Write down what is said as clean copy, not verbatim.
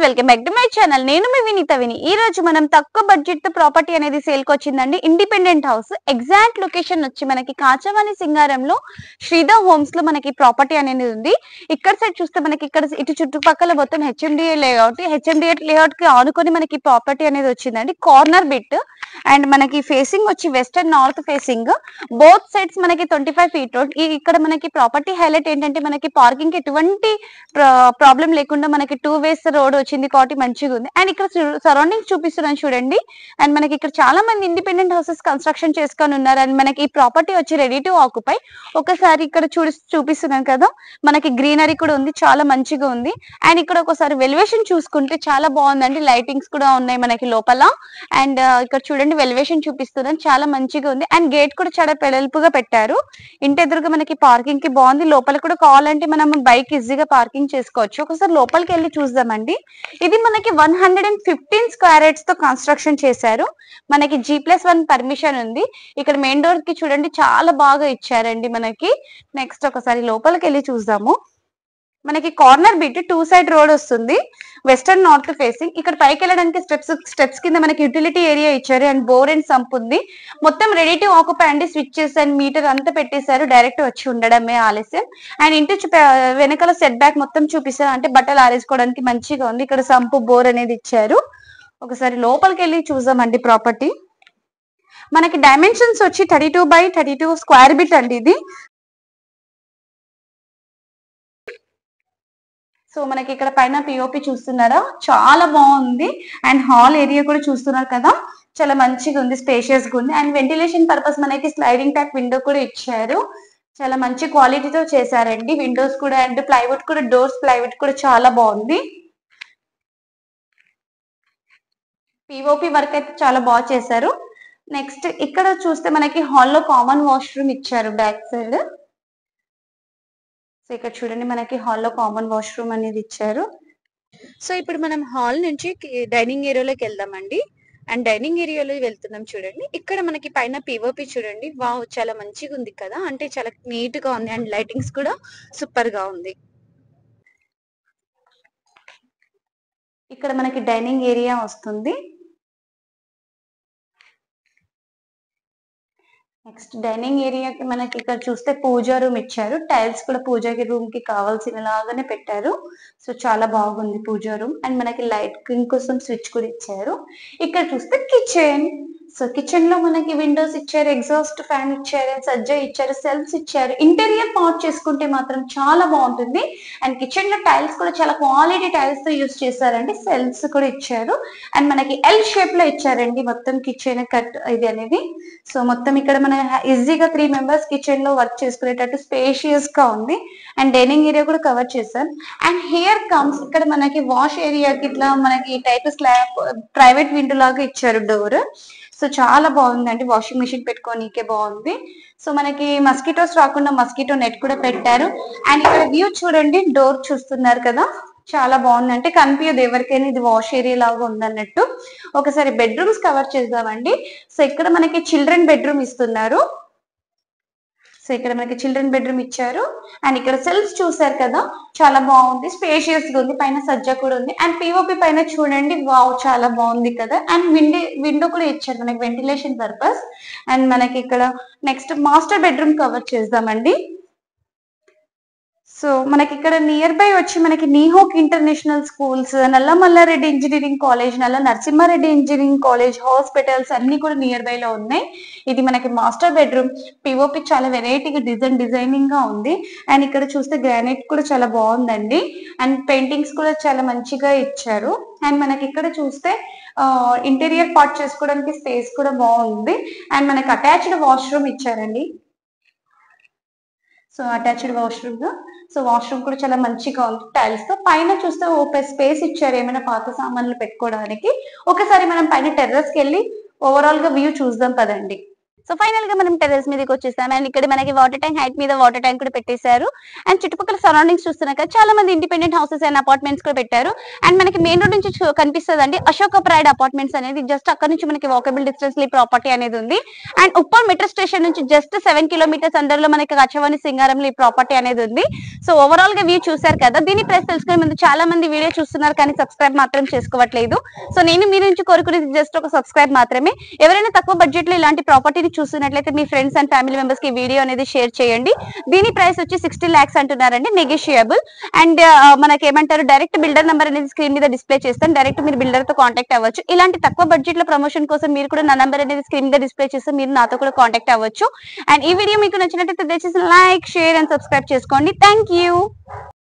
Welcome back to my channel. నేను మీ విని ఈ రోజు మనం తక్కువ బడ్జెట్ తో ప్రాపర్టీ అనేది సేల్ కి వచ్చిందండి. ఇండిపెండెంట్ హౌస్, ఎగ్జాక్ట్ లొకేషన్ వచ్చి మనకి కాచవాని సింగారంలో శ్రీధర్ హోమ్స్ లో మనకి ప్రాపర్టీ అనేది ఉంది. ఇక్కడ సైడ్ చూస్తే మనకి ఇక్కడ ఇటు చుట్టుపక్కల మొత్తం హెచ్ఎండిఏ లేఅవుట్ కి ఆనుకొని మనకి ప్రాపర్టీ అనేది వచ్చిందండి. కార్నర్ బిట్ అండ్ మనకి ఫేసింగ్ వచ్చి west and north facing, both sides మనకి 25 ఫీట్ రోడ్. ఇక్కడ మనకి ప్రాపర్టీ హైలైట్ ఏంటంటే మనకి పార్కింగ్ కి ఎటువంటి ప్రాబ్లం లేకుండా మనకి 2 వేస్ రోడ్ వచ్చింది కాబట్టి మంచిగా ఉంది. అండ్ ఇక్కడ సరౌండింగ్స్ చూపిస్తున్నాను చూడండి. అండ్ మనకి ఇక్కడ చాలా మంది ఇండిపెండెంట్ హౌసెస్ కన్స్ట్రక్షన్ చేసుకొని ఉన్నారు. అండ్ మనకి ఈ ప్రాపర్టీ వచ్చి రెడీ టు ఆక్యుపై. ఒకసారి ఇక్కడ చూపిస్తున్నాను కదా, మనకి గ్రీనరీ కూడా ఉంది, చాలా మంచిగా ఉంది. అండ్ ఇక్కడ ఒకసారి వెలివేషన్ చూసుకుంటే చాలా బాగుందండి. లైటింగ్స్ కూడా ఉన్నాయి మనకి లోపల. అండ్ ఇక్కడ చూడండి వెలివేషన్ చూపిస్తున్నాను, చాలా మంచిగా ఉంది. అండ్ గేట్ కూడా చాలా వెడల్పుగా పెట్టారు. ఇంటి ఎదురుగా మనకి పార్కింగ్ కి బాగుంది. లోపల కూడా కావాలంటే మనం బైక్ ఈజీగా పార్కింగ్ చేసుకోవచ్చు. ఒకసారి లోపలికి వెళ్ళి చూద్దామండి. ఇది మనకి 115 స్క్వేర్ యార్డ్స్ తో కన్స్ట్రక్షన్ చేశారు. మనకి G+1 పర్మిషన్ ఉంది. ఇక్కడ మెయిన్ డోర్ కి చూడండి చాలా బాగా ఇచ్చారండి మనకి. నెక్స్ట్ ఒకసారి లోపలికి వెళ్ళి చూద్దాము. మనకి కార్నర్ బిట్ 2 సైడ్ రోడ్ వస్తుంది, వెస్టర్న్ నార్త్ ఫేసింగ్. ఇక్కడ పైకి వెళ్ళడానికి స్టెప్స్ కింద మనకి యూటిలిటీ ఏరియా ఇచ్చారు. అండ్ బోర్ అండ్ సంప్ ఉంది. మొత్తం రెడీ టు ఆక్యుపై అండి. స్విచ్చెస్ అండ్ మీటర్ అంతా పెట్టేశారు, డైరెక్ట్ వచ్చి ఉండడమే ఆలస్యం. అండ్ ఇంటి వెనకాల సెట్ బ్యాక్ మొత్తం చూపిస్తారు, అంటే బట్టలు ఆరేసుకోవడానికి మంచిగా ఉంది. ఇక్కడ సంపు బోర్ అనేది ఇచ్చారు. ఒకసారి లోపలికి వెళ్ళి చూద్దామండి. ప్రాపర్టీ మనకి డైమెన్షన్స్ వచ్చి 32x32 స్క్వేర్ బిట్ అండి ఇది. సో మనకి ఇక్కడ పైన పిఓపి చూస్తున్నారా, చాలా బాగుంది. అండ్ హాల్ ఏరియా కూడా చూస్తున్నారు కదా, చాలా మంచిగా ఉంది, స్పేషియస్ గా ఉంది. అండ్ వెంటిలేషన్ పర్పస్ మనకి స్లైడింగ్ టైప్ విండో కూడా ఇచ్చారు. చాలా మంచి క్వాలిటీతో చేశారండి. విండోస్ కూడా అండ్ ప్లైవుడ్ కూడా, డోర్స్ ప్లైవుడ్ కూడా చాలా బాగుంది. పిఓపి వర్క్ అయితే చాలా బాగా చేశారు. నెక్స్ట్ ఇక్కడ చూస్తే మనకి హాల్లో కామన్ వాష్రూమ్ ఇచ్చారు బ్యాక్ సైడ్. సో ఇక్కడ చూడండి మనకి హాల్లో కామన్ వాష్రూమ్ అనేది ఇచ్చారు. సో ఇప్పుడు మనం హాల్ నుంచి డైనింగ్ ఏరియాలోకి వెళ్దామండి. అండ్ డైనింగ్ ఏరియాలో వెళ్తున్నాం చూడండి. ఇక్కడ మనకి పైన పిఓపి చూడండి, వావ్ చాలా మంచిగా ఉంది కదా, అంటే చాలా నీట్ గా ఉంది. అండ్ లైటింగ్స్ కూడా సూపర్ గా ఉంది. ఇక్కడ మనకి డైనింగ్ ఏరియా వస్తుంది. నెక్స్ట్ డైనింగ్ ఏరియాకి మనకి ఇక్కడ చూస్తే పూజా రూమ్ ఇచ్చారు. టైల్స్ కూడా పూజకి రూమ్ కి కావాల్సిన లాగానే పెట్టారు. సో చాలా బాగుంది పూజా రూమ్. అండ్ మనకి లైటింగ్ కోసం స్విచ్ కూడా ఇచ్చారు. ఇక్కడ చూస్తే కిచెన్. సో కిచెన్ లో మనకి విండోస్ ఇచ్చారు, ఎగ్జాస్ట్ ఫ్యాన్ ఇచ్చారు, సజ్జా ఇచ్చారు, సెల్ఫ్స్ ఇచ్చారు. ఇంటీరియర్ పార్ట్ చేసుకుంటే మాత్రం చాలా బాగుంటుంది. అండ్ కిచెన్ లో టైల్స్ కూడా చాలా క్వాలిటీ టైల్స్ తో యూస్ చేశారండి. సెల్ఫ్స్ కూడా ఇచ్చారు. అండ్ మనకి ఎల్ షేప్ లో ఇచ్చారండి మొత్తం కిచెన్ కట్ ఇది అనేది. సో మొత్తం ఇక్కడ మన ఈజీగా 3 మెంబర్స్ కిచెన్ లో వర్క్ చేసుకునేటట్టు స్పేషియస్ గా ఉంది. అండ్ డైనింగ్ ఏరియా కూడా కవర్ చేశారు. అండ్ హియర్ కమ్స్ ఇక్కడ మనకి వాష్ ఏరియాకి ఇట్లా మనకి టైప్ స్లాబ్ ప్రైవేట్ విండో లాగా ఇచ్చారు డోర్. సో చాలా బాగుందండి, వాషింగ్ మెషిన్ పెట్టుకోనికే బాగుంది. సో మనకి మస్కిటోస్ రాకుండా మస్కిటో నెట్ కూడా పెట్టారు. అండ్ ఇక్కడ వ్యూ చూడండి, డోర్ చూస్తున్నారు కదా, చాలా బాగుంది. అంటే కనిపించదు ఎవరికైనా ఇది వాష్ ఏరియా లాగా ఉందన్నట్టు. ఒకసారి బెడ్రూమ్స్ కవర్ చేద్దామండి. సో ఇక్కడ మనకి చిల్డ్రన్ బెడ్రూమ్ ఇస్తున్నారు. సో ఇక్కడ మనకి చిల్డ్రన్ బెడ్రూమ్ ఇచ్చారు. అండ్ ఇక్కడ సెల్ఫ్ చూసారు కదా, చాలా బాగుంది, స్పేషియస్ గా ఉంది. పైన సజ్జా కూడా ఉంది. అండ్ పిఓపి పైన చూడండి, వావ్ చాలా బాగుంది కదా. అండ్ విండో కూడా ఇచ్చారు మనకి వెంటిలేషన్ పర్పస్. అండ్ మనకి ఇక్కడ నెక్స్ట్ మాస్టర్ బెడ్రూమ్ కవర్ చేద్దామండి. సో మనకి ఇక్కడ నియర్ బై వచ్చి మనకి నీహోక్ international schools, Nallamallareddy engineering college, Nalla Narasimhareddy engineering college, hospitals అన్ని కూడా నియర్ బై లో ఉన్నాయి. ఇది మనకి మాస్టర్ బెడ్రూమ్. పిఓపి చాలా వెరైటీగా డిజైనింగ్ గా ఉంది. అండ్ ఇక్కడ చూస్తే గ్రానైట్ కూడా చాలా బాగుందండి. అండ్ పెయింటింగ్స్ కూడా చాలా మంచిగా ఇచ్చారు. అండ్ మనకి ఇక్కడ చూస్తే ఇంటీరియర్ పార్ట్ చేసుకోవడానికి స్పేస్ కూడా బాగుంది. అండ్ మనకి అటాచ్డ్ వాష్రూమ్ ఇచ్చారండి. So attached washroom. So washroom కూడా చాలా మంచిగా ఉంది టైల్స్ తో. పైన చూస్తే ఓపెన్ స్పేస్ ఇచ్చారు ఏమైనా పాత సామాన్లు పెట్టుకోవడానికి. ఒకసారి మనం పైన టెర్రస్ కి వెళ్ళి ఓవరాల్ గా వ్యూ చూద్దాం పదండి. సో ఫైనల్ గా మనం టెర్రస్ మీదకి వచ్చేసాం. అండ్ ఇక్కడ మనకి వాటర్ ట్యాంక్ హైట్ మీద వాటర్ ట్యాంక్ కూడా పెట్టేశారు. అండ్ చుట్టుపక్కల సరౌండింగ్స్ చూస్తున్నాక చాలా మంది ఇండిపెండెంట్ హౌసెస్ అండ్ అపార్ట్మెంట్స్ కూడా పెట్టారు. అండ్ మనకి మెయిన్ రోడ్ నుంచి కనిపిస్తుంది అశోక ప్రైడ్ అపార్ట్మెంట్స్ అనేది. జస్ట్ అక్కడ నుంచి మనకి వాకబుల్ డిస్టెన్స్ ఈ ప్రాపర్టీ అనేది ఉంది. అండ్ ఉప్పల్ మెట్రో స్టేషన్ నుంచి జస్ట్ 7 కిలోమీటర్స్ అందరిలో మనకి కాచవాని సింగారంలో ఈ ప్రాపర్టీ అనేది ఉంది. సో ఓవరాల్ గా వ్యూ చూసారు కదా. దీని ప్రైస్ తెలుసుకునే ముందు చాలా మంది వీడియో చూస్తున్నారు కానీ సబ్స్క్రైబ్ మాత్రం చేసుకోవట్లేదు. సో నేను మీ నుంచి కోరుకునేది జస్ట్ ఒక సబ్స్క్రైబ్ మాత్రమే. ఎవరైనా తక్కువ బడ్జెట్ లో ఇలాంటి ప్రాపర్టీని చూస్తున్నట్లయితే మీ ఫ్రెండ్స్ అండ్ ఫ్యామిలీ మెంబర్స్ కి వీడియో అనేది షేర్ చేయండి. దీని ప్రైస్ వచ్చి 60 lakhs అంటున్నారండి, నెగోషియబుల్. అండ్ మనకి ఏమంటారు, డైరెక్ట్ బిల్డర్ నెంబర్ అనేది స్క్రీన్ మీద డిస్ప్లే చేస్తాను. డైరెక్ట్ మీరు బిల్డర్ తో కాంటాక్ట్ అవ్వచ్చు. ఇలాంటి తక్కువ బడ్జెట్ లో ప్రమోషన్ కోసం మీరు కూడా నా నెంబర్ అనేది స్క్రీన్ మీద డిస్ప్లే చేస్తే మీరు నాతో కూడా కాంటాక్ట్ అవ్వచ్చు. అండ్ ఈ వీడియో మీకు నచ్చినట్లయితే దయచేసి లైక్, షేర్ అండ్ సబ్స్క్రైబ్ చేసుకోండి. Thank you.